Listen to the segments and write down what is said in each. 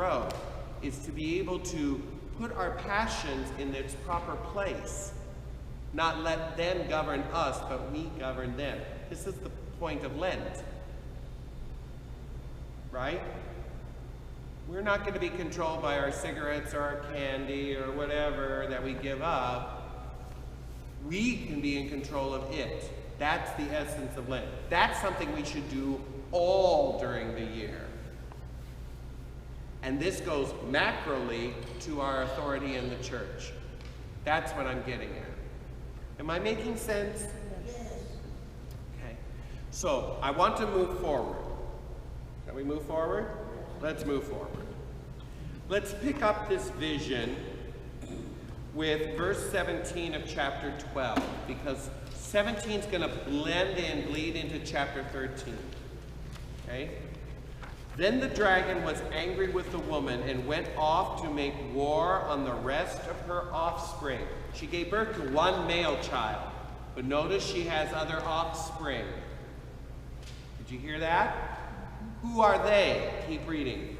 grow is to be able to put our passions in its proper place. Not let them govern us, but we govern them. This is the point of Lent. Right? We're not going to be controlled by our cigarettes or our candy or whatever that we give up. We can be in control of it. That's the essence of Lent. That's something we should do all during the year. And this goes macroly to our authority in the church. That's what I'm getting at. Am I making sense? Yes. Okay. So, I want to move forward. Can we move forward? Let's move forward. Let's pick up this vision with verse 17 of chapter 12, because 17 is going to bleed into chapter 13. Okay? Then the dragon was angry with the woman and went off to make war on the rest of her offspring. She gave birth to one male child, but notice she has other offspring. Did you hear that? Who are they? Keep reading.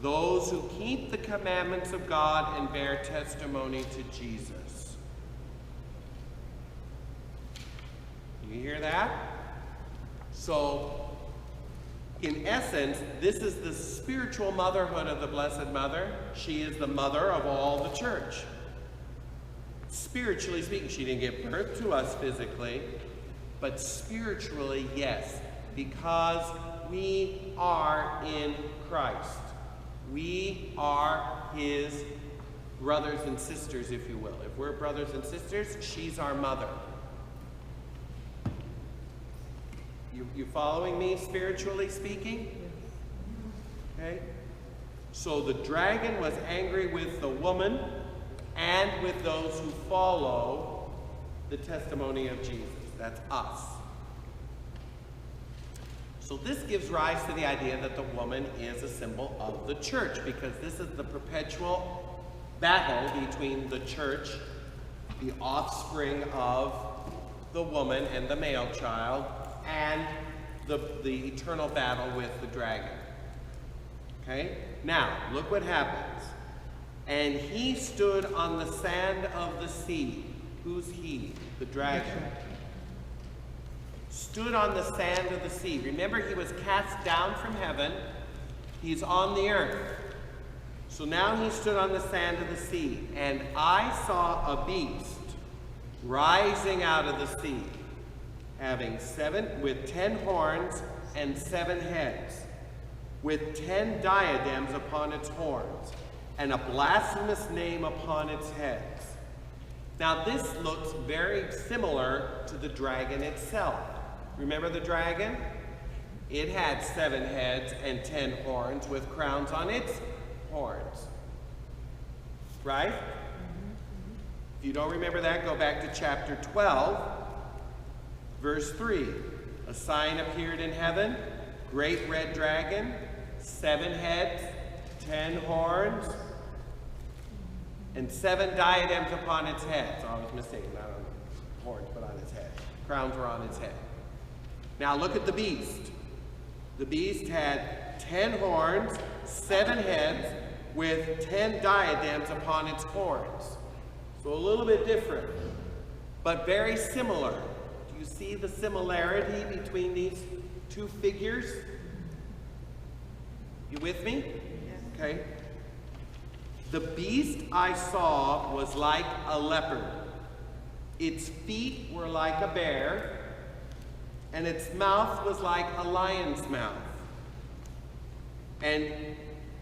Those who keep the commandments of God and bear testimony to Jesus. You hear that? So, in essence, this is the spiritual motherhood of the Blessed Mother. She is the mother of all the church. Spiritually speaking, she didn't give birth to us physically, but spiritually, yes, because we are in Christ. We are his brothers and sisters, if you will. If we're brothers and sisters, she's our mother. You following me spiritually speaking? Okay. So the dragon was angry with the woman and with those who follow the testimony of Jesus. That's us. So this gives rise to the idea that the woman is a symbol of the church, because this is the perpetual battle between the church, the offspring of the woman and the male child, and the eternal battle with the dragon. Okay? Now, look what happens. And he stood on the sand of the sea. Who's he? The dragon. Stood on the sand of the sea. Remember, he was cast down from heaven. He's on the earth. So now he stood on the sand of the sea. And I saw a beast rising out of the sea, having 10 horns and 7 heads, with 10 diadems upon its horns, and a blasphemous name upon its heads. Now this looks very similar to the dragon itself. Remember the dragon? It had 7 heads and 10 horns with crowns on its horns. Right? If you don't remember that, go back to chapter 12, verse 3. A sign appeared in heaven, great red dragon, 7 heads, 10 horns, and 7 diadems upon its head. So I was mistaken, not on horns, but on its head. Crowns were on its head. Now look at the beast. The beast had 10 horns, 7 heads, with 10 diadems upon its horns. So a little bit different, but very similar. Do you see the similarity between these two figures? You with me? Okay. The beast I saw was like a leopard. Its feet were like a bear, and its mouth was like a lion's mouth. And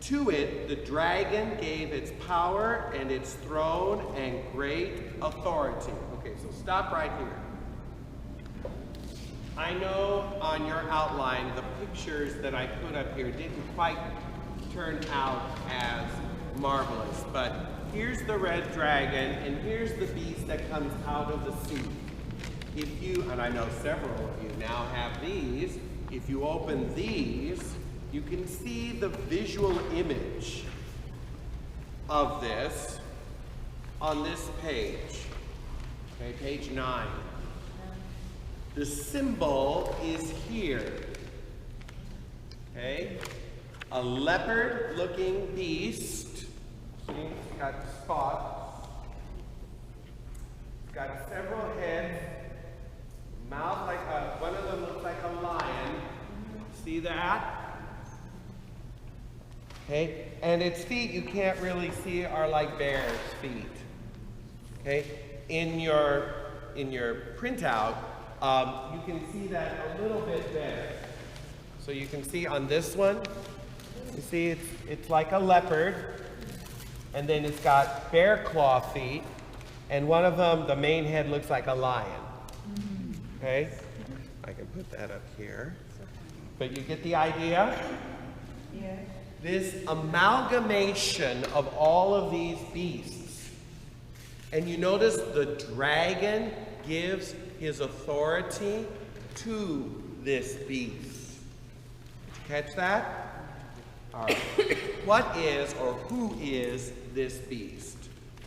to it, the dragon gave its power and its throne and great authority. Okay, so stop right here. I know on your outline, the pictures that I put up here didn't quite turn out as marvelous, but here's the red dragon, and here's the beast that comes out of the sea. If you, and I know several of you now have these, if you open these, you can see the visual image of this on this page. Okay, page 9. The symbol is here. Okay? a leopard-looking beast. See, it's got spots. It's got several heads. Mouth like one of them looks like a lion. See that? Okay, and its feet you can't really see are like bear's feet. Okay, in your printout, you can see that a little bit better. So you can see on this one, you see it's like a leopard, and then it's got bear claw feet, and one of them, the main head, looks like a lion. Okay, I can put that up here. But you get the idea? Yeah. This amalgamation of all of these beasts. And you notice the dragon gives his authority to this beast. Did you catch that? All right. What is or who is this beast?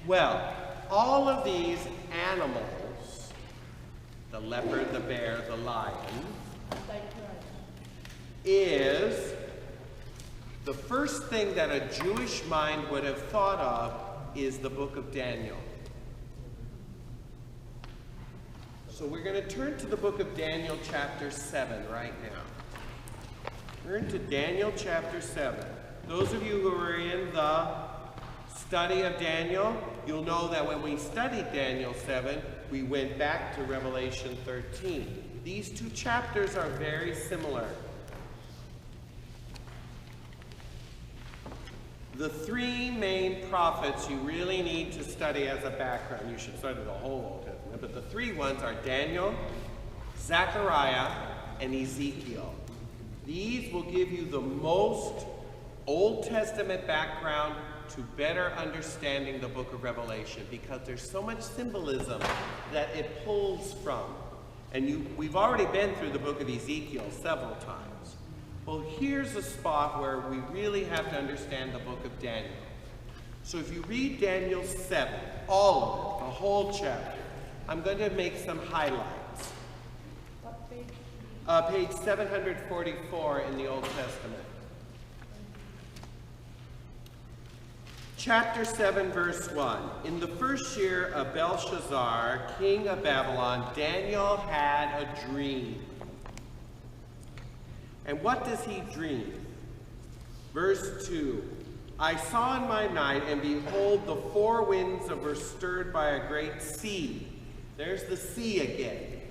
Well, all of these animals, the leopard, the bear, the lion, is the first thing that a Jewish mind would have thought of is the book of Daniel. So we're going to turn to the book of Daniel chapter 7 right now. Turn to Daniel chapter 7. Those of you who are in the study of Daniel, you'll know that when we studied Daniel 7, we went back to Revelation 13. These two chapters are very similar. The three main prophets you really need to study as a background. You should study the whole Old Testament, but the three ones are Daniel, Zechariah, and Ezekiel. These will give you the most Old Testament background to better understanding the book of Revelation, because there's so much symbolism that it pulls from. And we've already been through the book of Ezekiel several times. Well, here's a spot where we really have to understand the book of Daniel. So if you read Daniel 7, all of it, the whole chapter, I'm going to make some highlights. What page? Page 744 in the Old Testament. Chapter 7, verse 1. In the first year of Belshazzar, king of Babylon, Daniel had a dream. And what does he dream? Verse 2. I saw in my night, and behold, the four winds were stirred by a great sea. There's the sea again.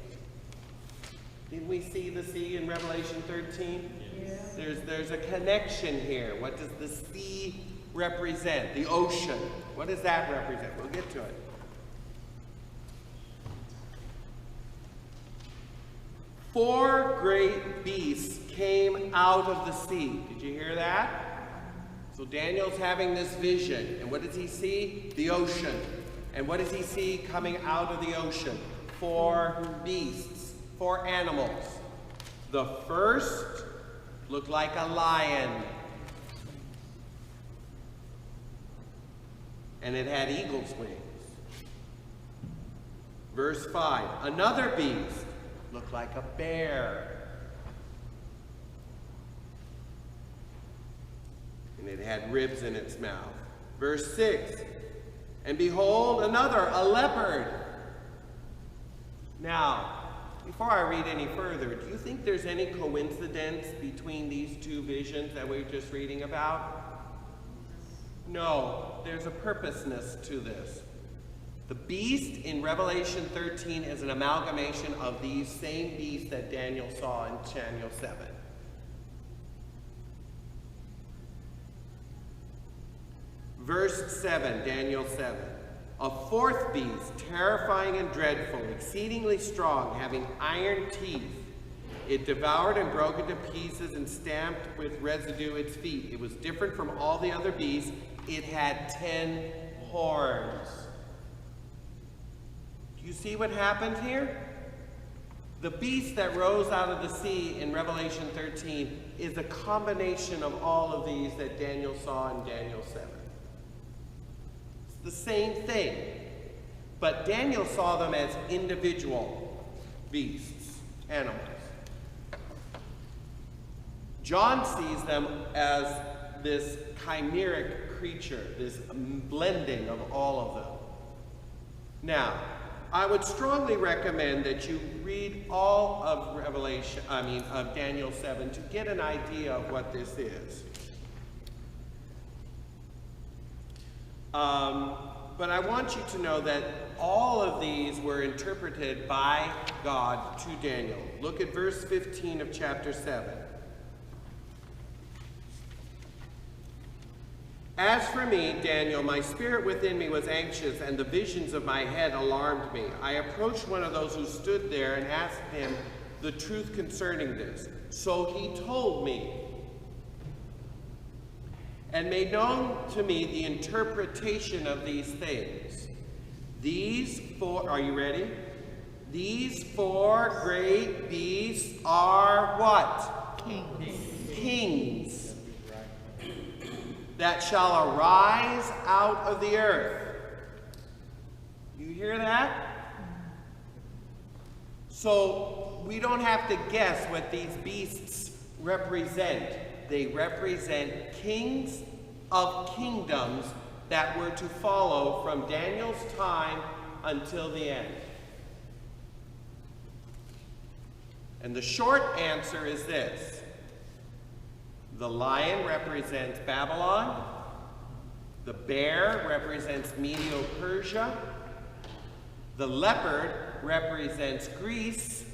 Didn't we see the sea in Revelation 13? Yes. There's a connection here. What does the sea represent? The ocean. What does that represent? We'll get to it. Four great beasts came out of the sea. Did you hear that? So Daniel's having this vision. And what does he see? The ocean. And what does he see coming out of the ocean? Four beasts. Four animals. The first looked like a lion. And it had eagle's wings. Verse 5. Another beast looked like a bear. And it had ribs in its mouth. Verse 6. And behold, another, a leopard. Now, before I read any further, do you think there's any coincidence between these two visions that we're just reading about? No, there's a purposeness to this. The beast in Revelation 13 is an amalgamation of these same beasts that Daniel saw in Daniel 7. Verse 7, Daniel 7. A fourth beast, terrifying and dreadful, exceedingly strong, having iron teeth. It devoured and broke into pieces and stamped with residue its feet. It was different from all the other beasts. It had 10 horns. Do you see what happened here? The beast that rose out of the sea in Revelation 13 is a combination of all of these that Daniel saw in Daniel 7. The same thing, but Daniel saw them as individual beasts, animals. John sees them as this chimeric creature, this blending of all of them. Now, I would strongly recommend that you read all of of Daniel 7 to get an idea of what this is. But I want you to know that all of these were interpreted by God to Daniel. Look at verse 15 of chapter 7. As for me, Daniel, my spirit within me was anxious, and the visions of my head alarmed me. I approached one of those who stood there and asked him the truth concerning this. So he told me and made known to me the interpretation of these things. These four, are you ready? These four great beasts are what? Kings. That shall arise out of the earth. You hear that? So we don't have to guess what these beasts represent. They represent kings of kingdoms that were to follow from Daniel's time until the end. And the short answer is this. The lion represents Babylon. The bear represents Medo-Persia. The leopard represents Greece.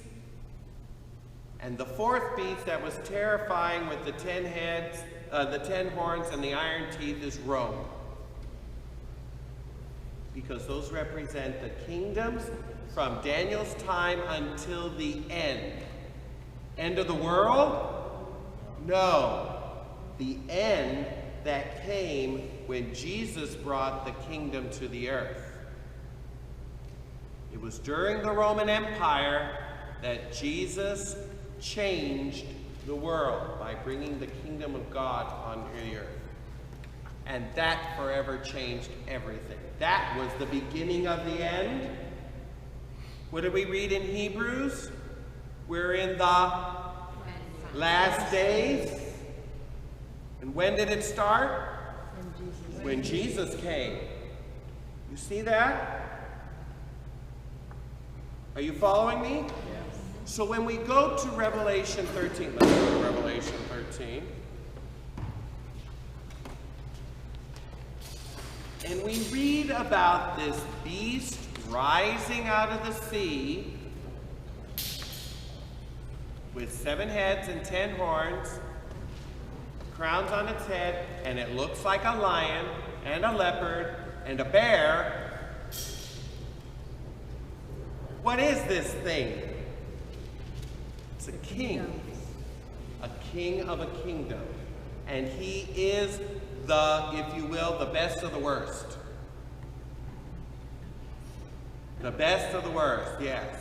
And the fourth beast that was terrifying with the 10 heads, the 10 horns and the iron teeth is Rome. Because those represent the kingdoms from Daniel's time until the end. End of the world? No. The end that came when Jesus brought the kingdom to the earth. It was during the Roman Empire that Jesus changed the world by bringing the kingdom of God on the earth. And that forever changed everything. That was the beginning of the end. What did we read in Hebrews? We're in the last days. And when did it start? When Jesus came. You see that? Are you following me? Yes. So when we go to Revelation 13, let's go to Revelation 13. And we read about this beast rising out of the sea with 7 heads and 10 horns, crowns on its head, and it looks like a lion and a leopard and a bear. What is this thing? It's a king of a kingdom. And he is the, if you will, the best of the worst. The best of the worst, yes.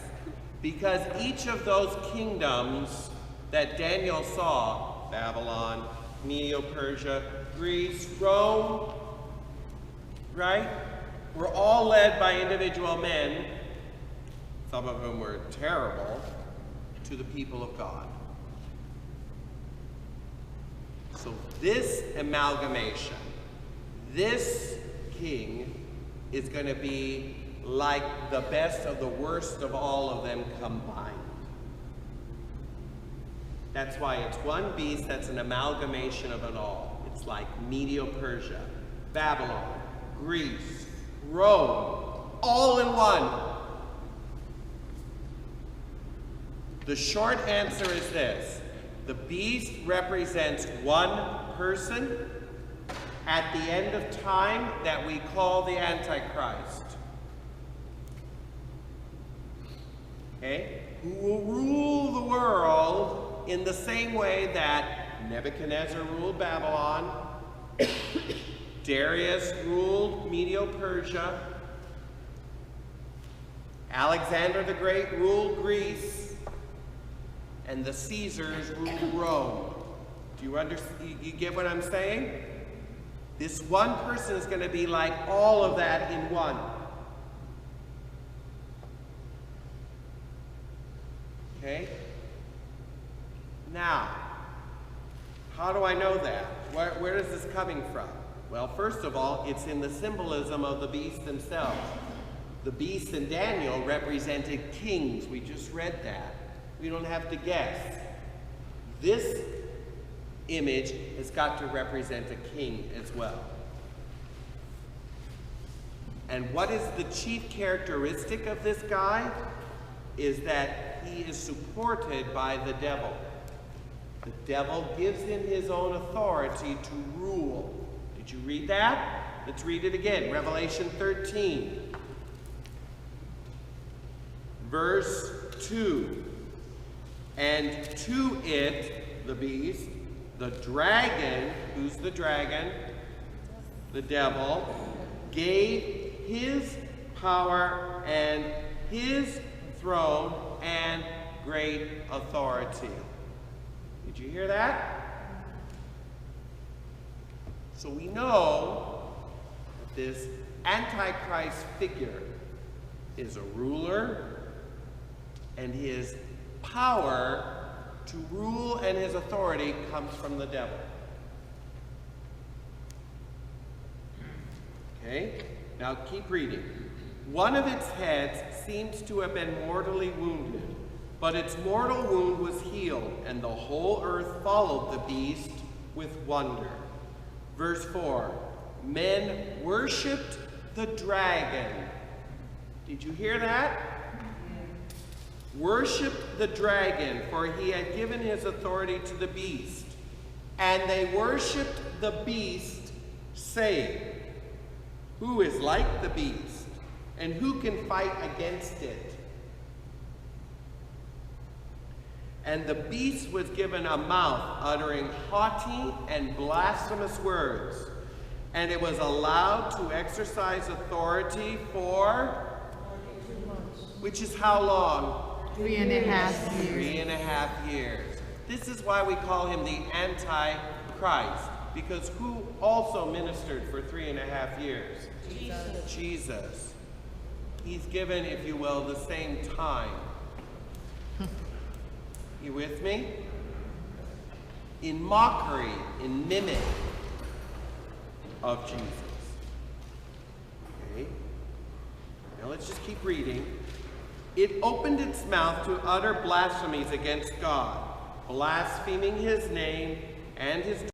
Because each of those kingdoms that Daniel saw, Babylon, Medo-Persia, Greece, Rome, right? Were all led by individual men, some of whom were terrible, to the people of God. So this amalgamation, this king is going to be like the best of the worst of all of them combined. That's why it's one beast that's an amalgamation of it all. It's like Medo-Persia, Babylon, Greece, Rome, all in one. The short answer is this. The beast represents one person at the end of time that we call the Antichrist. Okay? Who will rule the world in the same way that Nebuchadnezzar ruled Babylon, Darius ruled Medo-Persia, Alexander the Great ruled Greece, and the Caesars ruled Rome. Do you understand? You get what I'm saying? This one person is going to be like all of that in one. Okay? Now, How do I know that? Where is this coming from? Well, first of all, it's in the symbolism of the beasts themselves. The beasts in Daniel represented kings. We just read that. We don't have to guess. This image has got to represent a king as well. And what is the chief characteristic of this guy? Is that he is supported by the devil. The devil gives him his own authority to rule. Did you read that? Let's read it again. Revelation 13. Verse 2. And to it, the beast, the dragon, who's the dragon? The devil, gave his power and his throne and great authority. Did you hear that? So we know that this Antichrist figure is a ruler, and his power to rule and his authority comes from the devil. Okay? Now keep reading. One of its heads seems to have been mortally wounded, but its mortal wound was healed, and the whole earth followed the beast with wonder. Verse 4, men worshipped the dragon. Did you hear that? Worshipped the dragon, for he had given his authority to the beast. And they worshipped the beast, saying, who is like the beast, and who can fight against it? And the beast was given a mouth uttering haughty and blasphemous words, and it was allowed to exercise authority for, which is how long? 3.5 years. 3.5 years. This is why we call him the Antichrist, because who also ministered for 3.5 years? Jesus. Jesus. He's given, if you will, the same time. You with me? In mockery, in mimic of Jesus. Okay. Now let's just keep reading. It opened its mouth to utter blasphemies against God, blaspheming his name and his